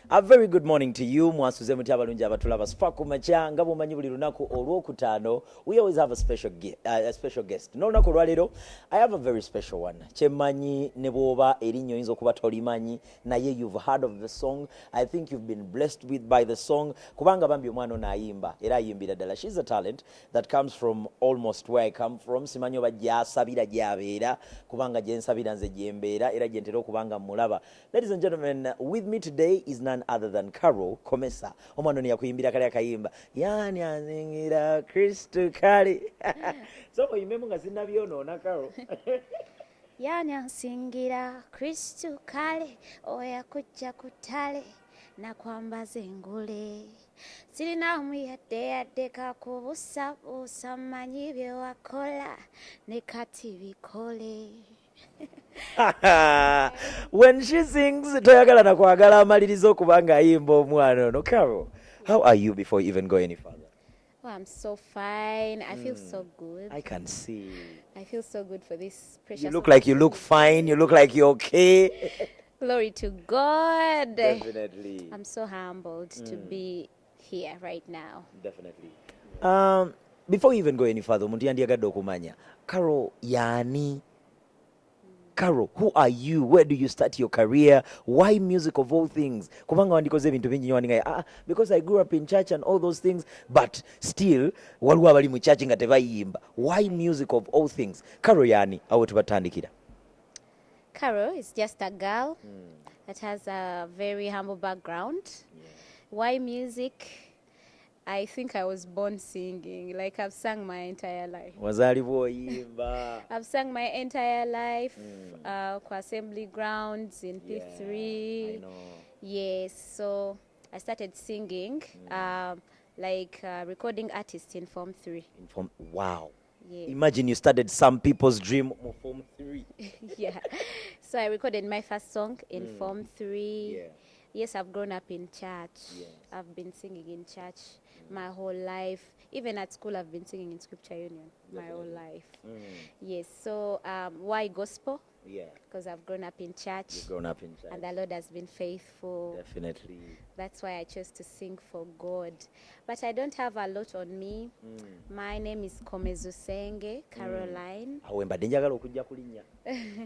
A very good morning to you. Mwasuze muti abalungi abatulaba Ku Makya nga bumanyi buli lunaku olwokutaano we always have a special guest. No lunaku olwaleero I have a very special one. Kyemmanyi ne bw'oba erinnya oyinza okuba tolimanyi naye you've heard of the song. I think you've been blessed by the song kubanga bambi omwana ono ayimba era ayimbira ddala. She's a talent that comes from almost where I come from. Simanyi oba gy'asabira gy'abeera kubanga gye nsabira nze gye mbeera era gye ntera okubanga mulaba. Ladies and gentlemen, with me today is none other than Komeza. Omwana ono yakuyimbira kale akayimba yani azingira Kristo kale. So oyimemu nga sinnabyonoona Carol. Yani ansingira Kristo kale oya kujja kutale na kwambaza engule sirina muyadde kakubusabusa manyi bye wakola ne kati bikole. When she sings toyagala na kwagala amalirizo kubanga ayimba omwana ono. Carol, how are you before you even go any further? Oh, I'm so fine. I feel so good. I can see. I feel so good for this precious. You look like you look fine. You look like you're okay. Glory to God. Definitely. I'm so humbled to be here right now. Definitely. Before you even go any further, omuntu yandiyagadde okumanya. Carol yani? Carol, who are you? Where do you start your career? Why music of all things? Kubanga wandikoze ebintu bingi nyo because I grew up in church and all those things, but still waliwo abali mu church nga tebayimba. Why music of all things? Carol yani awo tubatandikira. Carol is just a girl that has a very humble background. Yeah. Why music? I think I was born singing. Like I've sung my entire life. I've sung my entire life kwa assembly grounds in P3. I know. Yes, so I started singing like recording artist in Form 3. Wow. Yeah. Imagine you started some people's dream of Form 3. Yeah. So I recorded my first song in Form 3. Yeah. Yes, I've grown up in church. Yes. I've been singing in church my whole life. Even at school, I've been singing in Scripture Union my whole life. Yes, so why gospel? Yeah. Because I've grown up in church. You've grown up in church. And the Lord has been faithful. Definitely. That's why I chose to sing for God. But I don't have a lot on me. My name is Komeza Caroline. Awe mbadde njagala okujja kulinnya.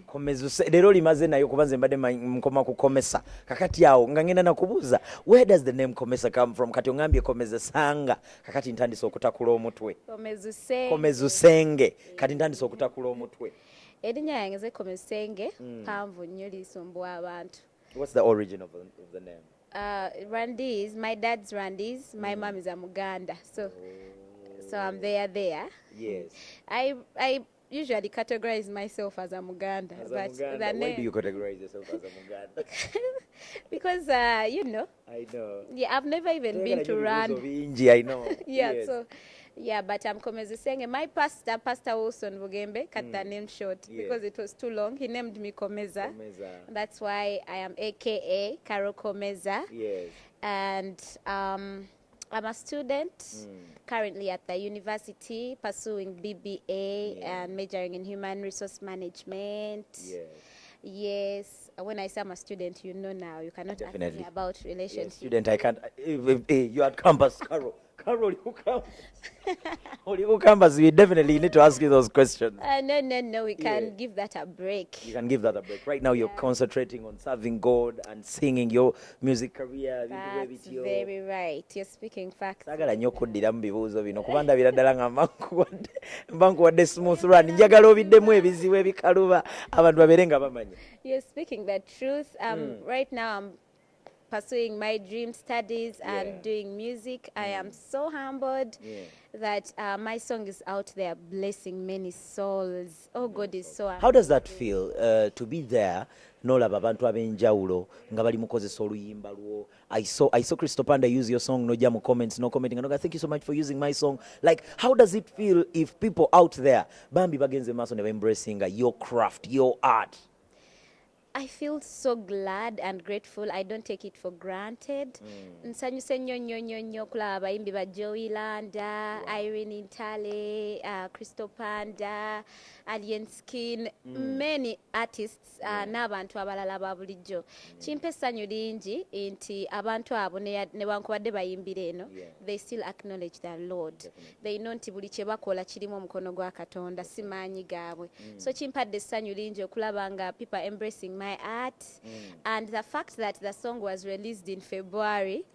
Komeza leero limaze nayo kuba nze mbadde nkoma ku Komeza. Kakati awo nga ngenda nakubuuza, where does the name Komeza come from? Kati ongambye Komeza sanga. Kakati ntandise okutakula omutwe. Komeza kati ntandise okutakula omutwe. Erinnya yange ze Komeza panvu nnyo lisumbuwa abantu. What's the origin of the name? Randis, my dad's Randis, my mom is a Muganda, so I'm there. Yes. I usually categorize myself as a Muganda, but the name. Why do you categorize yourself as a Muganda? Because you know. I know. Yeah, I've never even been to Rwanda. I know. Yeah, yes. so. Yeah, but I'm Komeza. My Pastor Wilson Bugembe, cut the name short because it was too long. He named me Komeza. That's why I am AKA Carol Komeza. Yes. And I'm a student currently at the university pursuing BBA and majoring in human resource management. Yes. Yes. When I say I'm a student, you know now. You cannot ask me about relationships. Yes, student, I can't. You at campus, Carol. Carol, you campus. We definitely need to ask you those questions. No. We can give that a break. You can give that a break. Right now, you're concentrating on serving God and singing your music career. That's very right. You're speaking facts. Sagala nnyo okuddira mu bibuuzo bino kubanga biraddala nga mbankuwadde smooth run. Njagala obiddemu ebizibu ebikaluba abantu babeere nga bamanyi. You're speaking the truth. Right now, I'm pursuing my dream studies and doing music. I am so humbled that my song is out there blessing many souls. Oh, God is so amazing. How does that feel to be there? N'olaba abantu ab'enjawulo nga bali mukozesa oluyimba lwo. I saw Christo Panda use your song, no comments, no commenting. And thank you so much for using my song. Like, how does it feel if people out there, bambi bagenze maso ne embracing your craft, your art? I feel so glad and grateful. I don't take it for granted. Nsanyuse nnyo kulaba abayimbi ba Joey Landa, Irene Intale, Crystal Panda, Alien Skin, many artists n'abantu abalala ba bulijjo. Kimpa essanyu lingi nti abantu abo newankubadde bayimbira eno, they still acknowledge the Lord. They know nti buli kye bakola kirimu omukono gwa Katonda, si maanyi gaabwe. So kimpadde essanyu lingi okulaba nga people embracing my art, and the fact that the song was released in February,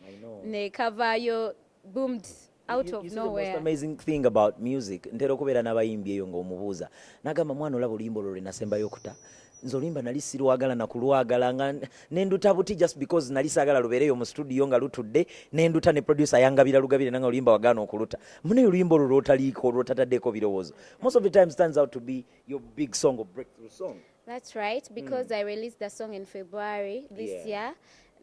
ne cover yo boomed out of nowhere. The most amazing thing about music, ntera okubeera n'abayimbi eyo ng'omubuuza n'agamba mwana olaba oluyimba olwo lwe nasembayo okuta nze oluyimba nali sirwagala nakulwagala nga nenduta buti just because nali saagala lubeereyo mu studio nga lutudde nenduta ne producer yangabira lugabire nanga oluyimba wagaana okuluta mune oluyimba olwo lwotaliiko lwotataddeko birowoozo. Most of the time stands out to be your big song or breakthrough song. That's right, because I released the song in February this year.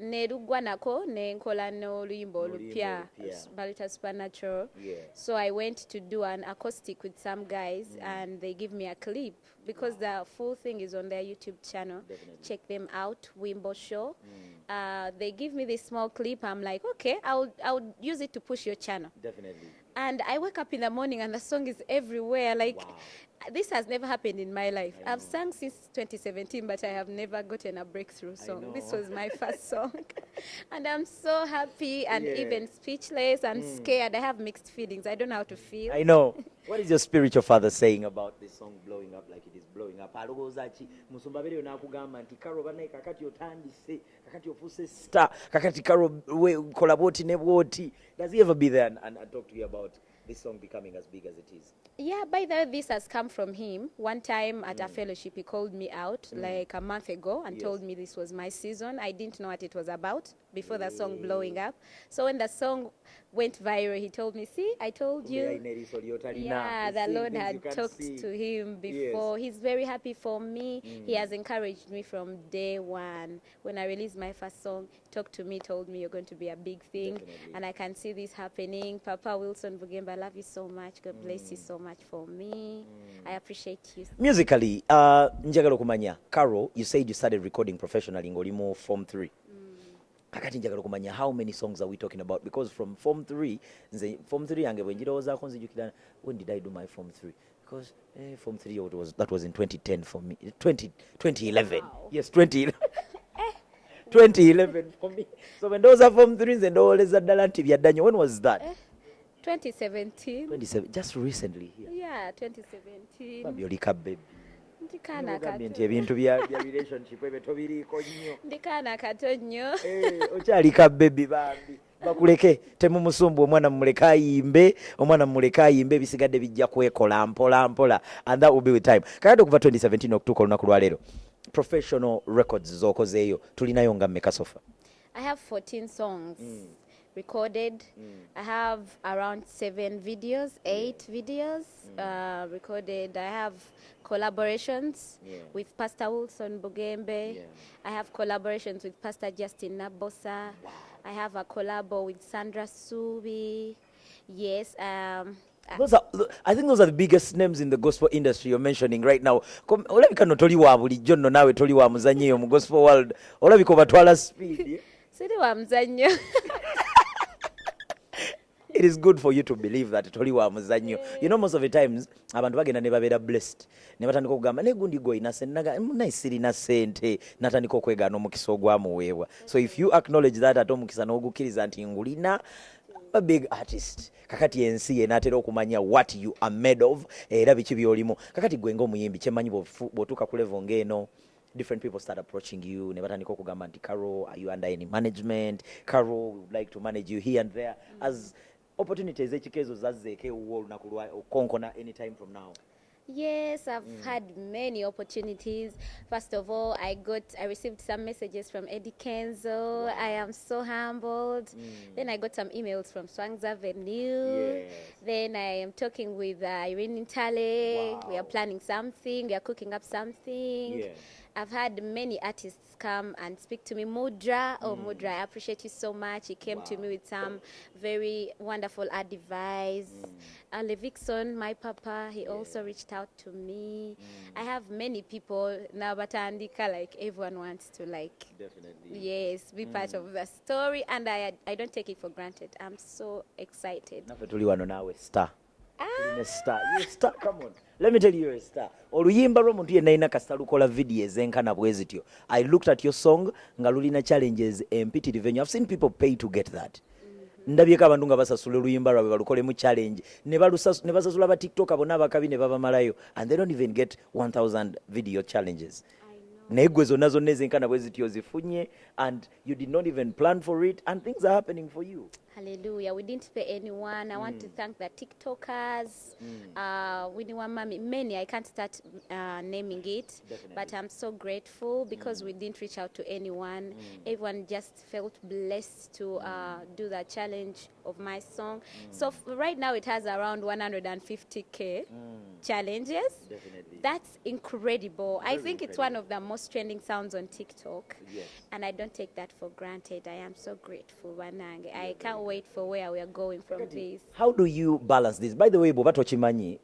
Nerugwa nako nenkola n'oluyimba olupya balita Supernatural. So I went to do an acoustic with some guys and they give me a clip because the full thing is on their YouTube channel. Check them out, Wimbo Show. They give me this small clip. I'm like, okay, I'll use it to push your channel. Definitely. And I wake up in the morning and the song is everywhere. Like, this has never happened in my life. I've sung since 2017, but I have never gotten a breakthrough song. This was my first song. And I'm so happy and even speechless and scared. I have mixed feelings. I don't know how to feel. I know. What is your spiritual father saying about this song blowing up like it is blowing up? Alowooza ki musumba bereyo n'akugamba nti Karo banaye kakati otandise kakati ofuuse star kakati Karo kola bwoti ne bwoti. Does he ever be there and talk to you about this song becoming as big as it is? Yeah, by the way, this has come from him. One time at a fellowship, he called me out like a month ago and told me this was my season. I didn't know what it was about before the song blowing up. So when the song went viral, he told me, see, I told you. Yeah, the Lord had talked to him before. He's very happy for me. He has encouraged me from day one. When I released my first song, talked to me, told me you're going to be a big thing. And I can see this happening. Papa Wilson Bugemba, I love you so much. God bless you so much for me. I appreciate you. Musically, njagala okumanya, Karo, you said you started recording professionally ng'oli mu Form 3. Kakati njagala okumanya, how many songs are we talking about? Because from Form 3, Form 3 yange bwe njirowoozaako nzijukira, when did I do my Form 3? Because Form 3 that was in 2010 for me. 2011. Wow. Yes, 2011. 2011 for me. So when those are Form 3s and all is ddala nti byaddanyo, when was that? 2017. 27, just recently here. Yeah, 2017. Babyolika baby. Ndikaana kato. Nti ebintu bya relationship ebyo tobiriiko nnyo. Ndikaana kato nnyo. Okyalika baby bambi. Bakuleke temumusumbu omwana mumuleka ayimbe ebisigadde bijja kwekola mpola mpola, and that will be with time. Kakati okuva 2017 okutuuka olunaku lwaleero, professional records z'okozeeyo tulinayo nga mmeka sofa? I have 14 songs recorded. I have around 7 videos, 8 videos recorded. I have collaborations with Pastor Wilson Bugembe. I have collaborations with Pastor Justin Nabosa. I have a collabo with Sandra Subi. Yes. I think those are the biggest names in the gospel industry you're mentioning right now. Olabika no toli wa bulijjo nno naawe toli wa muzannyo eyo mu gospel world. Olabika obatwala speed. Siri wa muzannyo. It is good for you to believe that toli wa muzannyo. You know, most of the times abantu bagenda ne babeera blessed ne batandika okugamba ne gundi gwe inasennaga naisirina sente natandika okwegaana omukisa ogwamuweebwa. So if you acknowledge that ate omukisa n'ogukkiriza nti ngulina, a big artist, kakati ensi yenaatera okumanya what you are made of era biki byolimu. Kakati gwe ng'omuyimbi kyemanyi bw'otuuka ku level ng'eno, different people start approaching you ne batandika okugamba nti Karo, are you under any management? Karo, we would like to manage you here and there. As opportunities ekikeezo zazzeeko ewuwo olunaku lwa okonkona anytime from now. Yes, I've had many opportunities. First of all, I received some messages from Eddie Kenzo. I am so humbled. Then I got some emails from Swangs Avenue. Then I am talking with Irene Intale. We are planning something. We are cooking up something. I've had many artists come and speak to me. Mudra, oh Mudra, I appreciate you so much. He came to me with some very wonderful advice. Levixon, my papa, he also reached out to me. I have many people now, but Andika, like everyone wants to like, Definitely. yes, be part of the story, and I don't take it for granted. I'm so excited. Nafe tuli wano nawe star. You're a star. You're a star. Come on. Let me tell you, you're a star. Oluyimba lw'omuntu yenna alina kasita lukola video ezenkana bwe zityo. I looked at your song nga lulina challenges empitirivu ennyo. I've seen people pay to get that. Ndabyeko abantu nga basasula oluyimba lwabwe balukolemu challenge ne basasula ba TikTok bonna abakabi ne babamalayo, and they don't even get 1000 video challenges. Naye gwe zonna zonna ezenkana bwe zityo zifunye, and you did not even plan for it, and things are happening for you. Hallelujah. We didn't pay anyone. I want to thank the TikTokers, many. I can't start naming it, but I'm so grateful because we didn't reach out to anyone. Everyone just felt blessed to do the challenge of my song. So right now it has around 150K challenges. Definitely. That's incredible. I think it's one of the most trending sounds on TikTok. Yes. And I don't take that for granted. I am so grateful, Wanange. I can't wait for where we are going from this. How do you balance this? By the way, Bobato Chimanyi,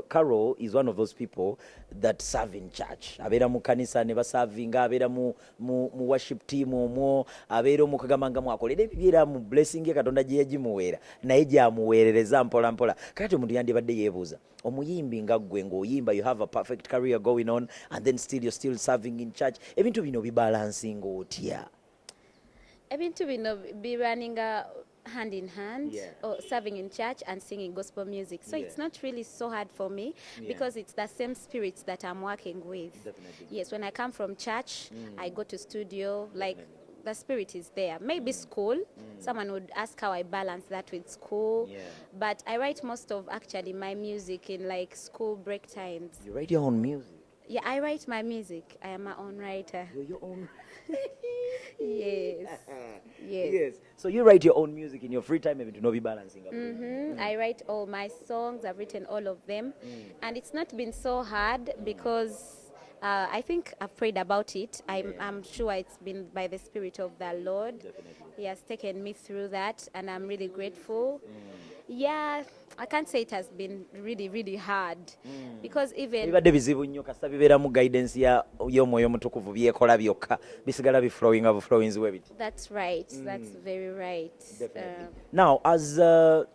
Carol is one of those people that serve in church. Abera mu kanisa ne baservinga, abera mu worship team omwo, abera mu kagamanga mu akolera ebibiera mu blessing ye Katonda gye yagimuweera. Naye gyamuweerereza mpola mpola. Kati omuntu yandibadde yeebuuza. Omuyimbi nga ggwe ng'oyimba, you have a perfect career going on, and then you're still serving in church. Ebintu bino bibalancing otya? Ebintu bino be running hand in hand, or serving in church and singing gospel music. So it's not really so hard for me because it's the same spirits that I'm working with. Definitely. Yes, when I come from church, I go to studio, like the spirit is there. Maybe school, someone would ask how I balance that with school. But I write most of actually my music in like school break times. You write your own music? Yeah, I write my music. I am my own writer. You're your own. Yes. Yes. So you write your own music in your free time, even to not be balancing up. I write all my songs. I've written all of them, and it's not been so hard because I think I've prayed about it. I'm sure it's been by the Spirit of the Lord. Definitely. He has taken me through that, and I'm really grateful. Yeah, I can't say it has been really, really hard because even Bibadde bizibu nnyo kasita bibeera mu guidance y'omwoyo omutukuvu byekola byokka bisigala biflowing ziwe biti. That's right. That's very right. Now, as a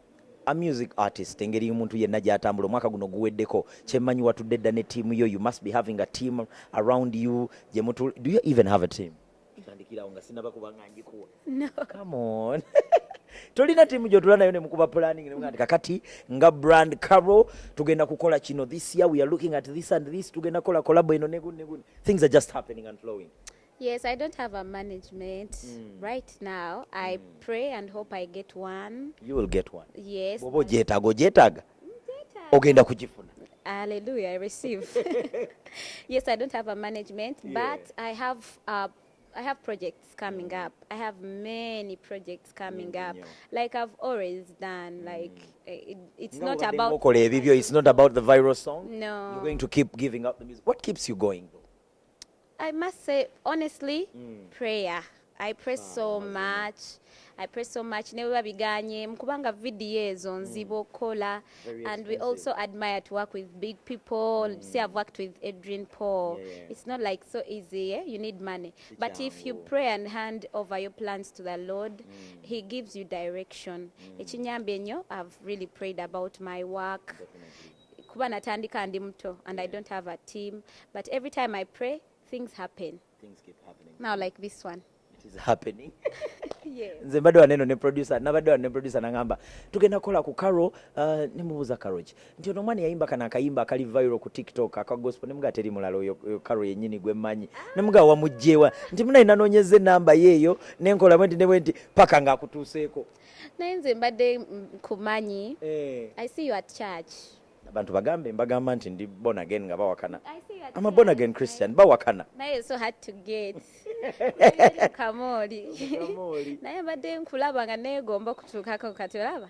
music artist, engeri omuntu yenna gy'atambula omwaka guno guweddeko, kyemmanyi watudde dda ne team yo, you must be having a team around you. Do you even have a team? Tandikirawo nga sinaba kubanga njikuwa. No. Come on. Tolina timu gy'otula nayo ne mukuba planning ne mugamba kakati nga brand Carol tugenda kukola kino this year, we are looking at this and this, tugenda kola collab eno ne guno. Things are just happening and flowing. Yes, I don't have a management right now. I pray and hope I get one. You will get one. Yes. Bobo gyetaaga ogenda kugifuna. Hallelujah, I receive. Yes, I don't have a management, but I have projects coming up. I have many projects coming up. Like I've always done. Like it's not about. It's not about the viral song. No. You're going to keep giving up the music. What keeps you going though? I must say honestly, prayer. I pray so much. I pray so much. Newe babiganye mukubanga video ezo nzibo kola, and we also admire to work with big people. See, I've worked with Adrian Paul. It's not like so easy. You need money, but if you pray and hand over your plans to the Lord, He gives you direction. Ekinyambe nnyo, I've really prayed about my work. Kuba natandika ndi muto, and I don't have a team, but every time I pray, things happen. Things keep happening. Now like this one. It is happening. Yes. Nze mbadde waneno ne producer nangamba tugenda kola ku Carol, ne mubuuza Carol nti ono omwana yayimba kana akayimba akali viral ku TikTok aka gospel, ne mugaa teri mulala oyo Carol yennyini gwe mmanyi, ne mugaa wamugjewa nti muna nanoonyeza ennamba yeeyo nenkola bwe nti ne bwe nti paka ng'akutuuseeko. Naye nze mbadde kumanyi. I see you at church. Abantu mbagamba nti ndi born again nga bawakana. I'm a born again Christian, bawakana. Naye so hard to get. Kamoli. Naye mbadde nkulaba nga neegomba okutuukako kati olaba.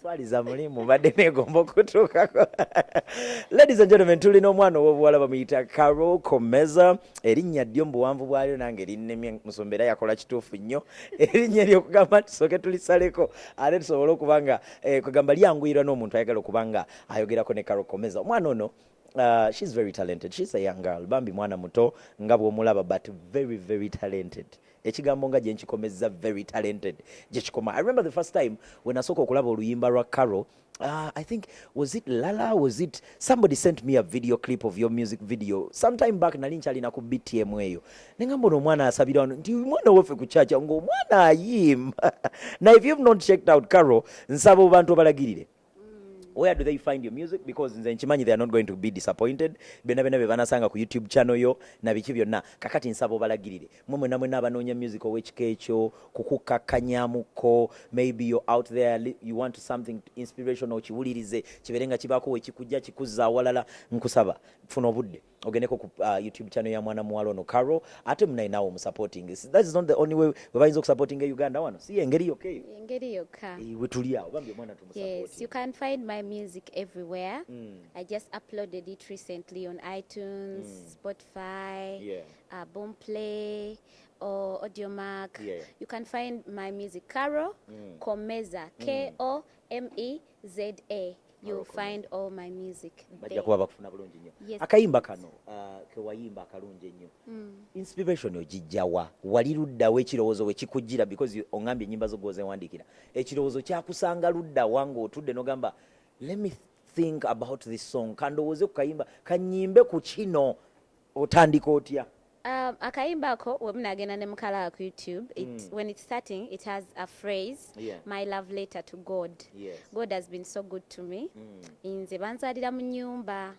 twaliza mulimu mbadde neegomba okutuukako. Ladies and gentlemen, tulina omwana ow'obuwala bamuyita Carol Komeza. Erinnya ddyo mu buwanvu bwalyo nange erinnemye Musumba era yakola kituufu nnyo. Erinnya eryokugamba tusooke tulisaleko ate tusobole okuba nga kugamba lyanguyirwa n'omuntu ayagala okuba nga ayogerako ne Carol Komeza. Omwana ono she's very talented. She's a young girl. Bambi mwana muto nga bw'omulaba but very very talented. Ekigambo nga gyenkikomeza very talented gyekikoma. I remember the first time when nasooka okulaba oluyimba lwa Carol, I think, was it Lala? Was it somebody sent me a video clip of your music video sometime back? Nali nkyalina ku BTM eyo nengamba omwana asabira wano nti mwana waffe ku chacha ng'omwana ayimba. Now if you've not checked out Carol, nsaba abantu obalagirire. Where do they find your music? Because nze nkimanyi they are not going to be disappointed. Bena bena bebanasanga ku YouTube channel yo na biki byonna. Kakati nsaba obalagirire. Mwe namwe abanoonya music ow'ekika ekyo kukukakkanyamuko. Maybe you're out there, you want something inspirational kiwulirize kibeere nga kibaako wekikujja kikuzza awalala. Nkusaba funa obudde ogendeko ku YouTube channel ya mwana muwala ono Carol ate munayinawo musupporting. That is not the only way we bayinza okusupporting Uganda wano. Si engeri yokka. Engeri yokka. Wetuli awo bambi omwana tumusupporting. Yes, you can find my music everywhere. I just uploaded it recently on iTunes, Spotify, Boomplay, or Audiomack. You can find my music Carol Komeza, Komeza. You'll find all my music there. Yes. Akayimba kano kewayimba akalungi ennyo. Inspiration ogijjawa wali luddawo ekirowoozo wekikujjira because ongambye ennyimba zo gwozewandiikira ekirowoozo kyakusanga luddawa ng'otudde n'ogamba let me think about this song kandowooze ku kayimba kanyimbe ku kino otandika otya? Akayimba ako wemunagenda ne mukala ku YouTube, when it's starting it has a phrase, my love letter to God. God has been so good to me. Nze banzalira mu nnyumba.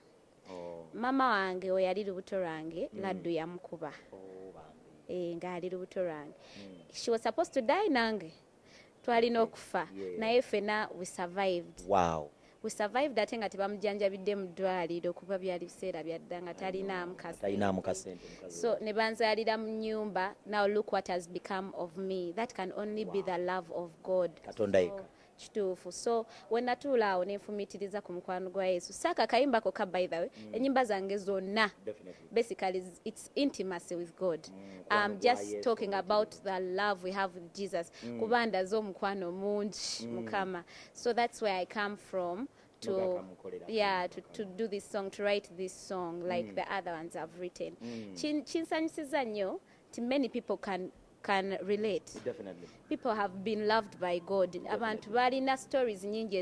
Mama wange we yali lubuto lwange laddu yamukuba. Ng'ali lubuto lwange. She was supposed to die nange. Twalina okufa. Naye ffena we survived. Wow. We survived ate nga tebamujanjabidde mu ddwaliro kuba byali biseera byadda nga talinaamu kasente. So ne banzalira mu nnyumba. Now look what has become of me. That can only be the love of God. Katonda yekka. Kituufu. So when natuula awo nenfumiitiriza ku mukwano gwa Yesu. Saaka akayimba kokka by the way. Ennyimba zange zonna. Basically it's intimacy with God. Just talking about the love we have with Jesus. Kuba ndaze omukwano mungi Mukama. So that's where I come from. To do this song, to write this song like the other ones I've written. Chinsanyisiza nnyo to many people can relate. Definitely. People have been loved by God. Abantu balina stories nyingi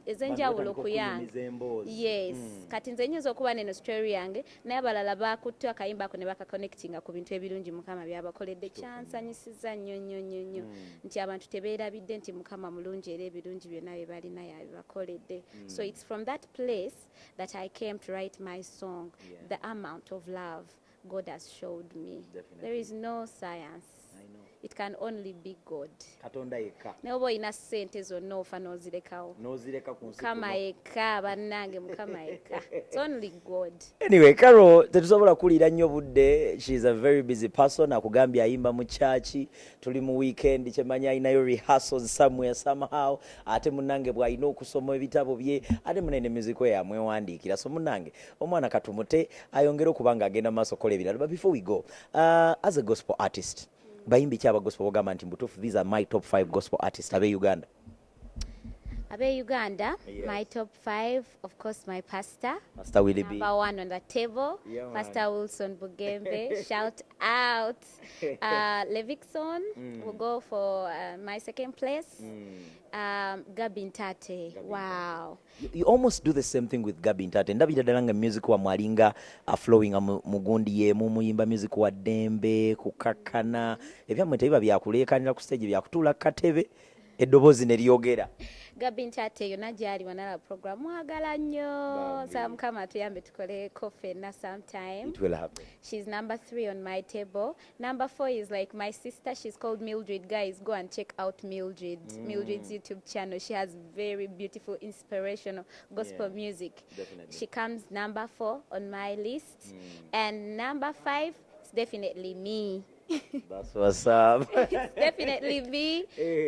ezenjawulo kuyange. Yes. Kati nze nyinza okuba neno story yange naye abalala bakutte akayimba ako ne bakaconnectinga ku bintu ebirungi Mukama byabakoledde. Kyansanyisiza nnyo nti abantu tebeerabidde nti Mukama mulungi era ebirungi byonna bye balina yabibakoledde. So it's from that place that I came to write my song, The Amount of Love God has showed me. Definitely. There is no science. It can only be God. Katonda yekka. Neoba oyina ssente zonna ofa n'ozirekawo. N'ozireka ku nsi. Mukama yekka bannange Mukama yekka. It's only God. Anyway, Carol tetusobola kuliira nnyo budde. She is a very busy person. Akugambye ayimba mu church. Tuli mu weekend kyemanya ayinayo rehearsals somewhere somehow. Ate munnange bw'alina okusoma ebitabo bye. Ate munene music we yamwewandiikira. So munnange omwana katumute ayongera okuba nga agenda maaso kola ebirala. But before we go, as a gospel artist, bayimbi ki aba gospel bogamba nti mbutuufu these are my top 5 gospel artists abe Uganda? Abe Uganda, my top 5, of course, my pastor. Pastor Willie B. Number 1 on the table. Pastor Wilson Bugembe. Shout out. Levikson will go for my second place. Gabi Ntate. Wow. You almost do the same thing with Gabi Ntate. Ndabira dalanga music wa mwalinga flowing mugundi ye mumuyimba music wa dembe kukakana. Ebyamwe tebiba byakulekanira ku stage byakutula katebe eddoboozi ne lyogera. Gabi Ntate yonna gyali wanala program mwagala nnyo. Sa Mukama tuyambe tukole coffee na sometime. It will happen. She's number 3 on my table. Number 4 is like my sister. She's called Mildred. Guys, go and check out Mildred. Mildred's YouTube channel. She has very beautiful, inspirational gospel music. Definitely. She comes number 4 on my list. And number 5 is definitely me. That's what's up. It's definitely me.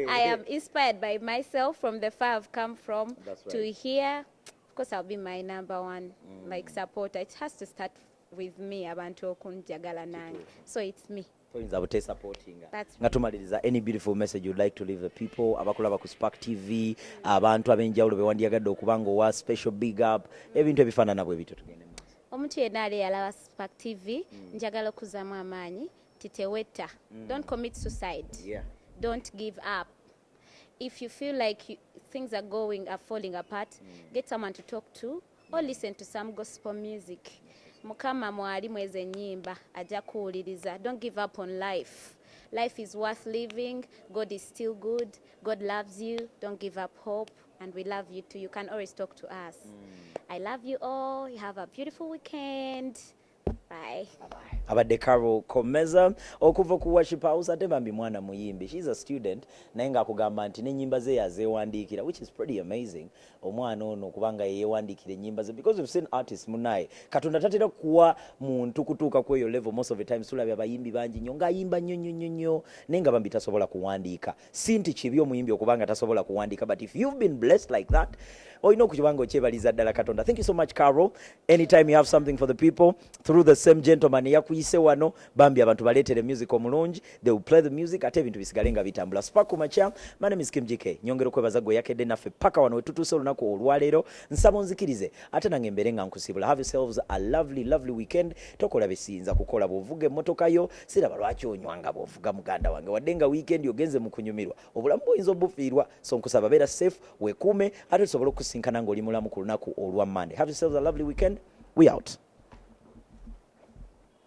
I am inspired by myself from the far I've come from That's to right. here. Of course, I'll be my number one like supporter. It has to start with me. Abantu okunjagala nange. So it's me. Toyinza bute supporting. That's Nga tumaliriza, any beautiful message you'd like to leave the people abakulaba ku Spark TV, abantu abenjawulo bewandiyagadde okubanga owa special big up, ebintu ebifaanana bwe bityo tugende mu maaso. Omuntu yenna ali yalaba Spark TV njagala okuzzaamu amaanyi titewetta. Don't commit suicide. Yeah. Don't give up. If you feel like things are falling apart, get someone to talk to or listen to some gospel music. Mukama mwalimu ezennyimba ajja kuwuliriza. Don't give up on life. Life is worth living. God is still good. God loves you. Don't give up hope. And we love you too. You can always talk to us. I love you all. You have a beautiful weekend. Bye. Abadde Carol Komeza okuva ku worship house ate bambi mwana muyimbi. She's a student naye nga akugamba nti n'ennyimba ze yazeewandiikira, which is pretty amazing. Omwana ono kubanga yeewandiikira ennyimba ze, because we've seen artists munaye Katonda tatera kuwa muntu kutuuka ku eyo level. Most of the time tulabye abayimbi bangi nnyo ng'ayimba nnyo naye nga bambi tasobola kuwandiika. Si nti kibi omuyimbi okubanga tasobola kuwandiika, but if you've been blessed like that, olina okukibanga okyebaliza ddala Katonda. Thank you so much Carol. Anytime you have something for the people, through the same gentleman yakuyise wano, bambi abantu baleetere music omulungi, they will play the music ate ebintu bisigale nga bitambula. Spark Ku Makya, my name is Kim GK. Nyongera okwebaza gwe yakedde naffe paka wano wetutuuse olunaku olwaleero. Nsaba onzikirize ate nange mbeere nga nkusibula. Have yourselves a lovely weekend. Tokola besiyinza kukola bw'ovuga emmotoka yo, siraba lwaki onywanga bw'ovuga muganda wange, wadde nga weekend ogenze mu kunyumirwa, obulamu buyinza obufiirwa. So nkusaba beera safe, weekuume ate tusobole okusinkana ng'oli mulamu ku lunaku olwa Monday. Have yourselves a lovely weekend. We out.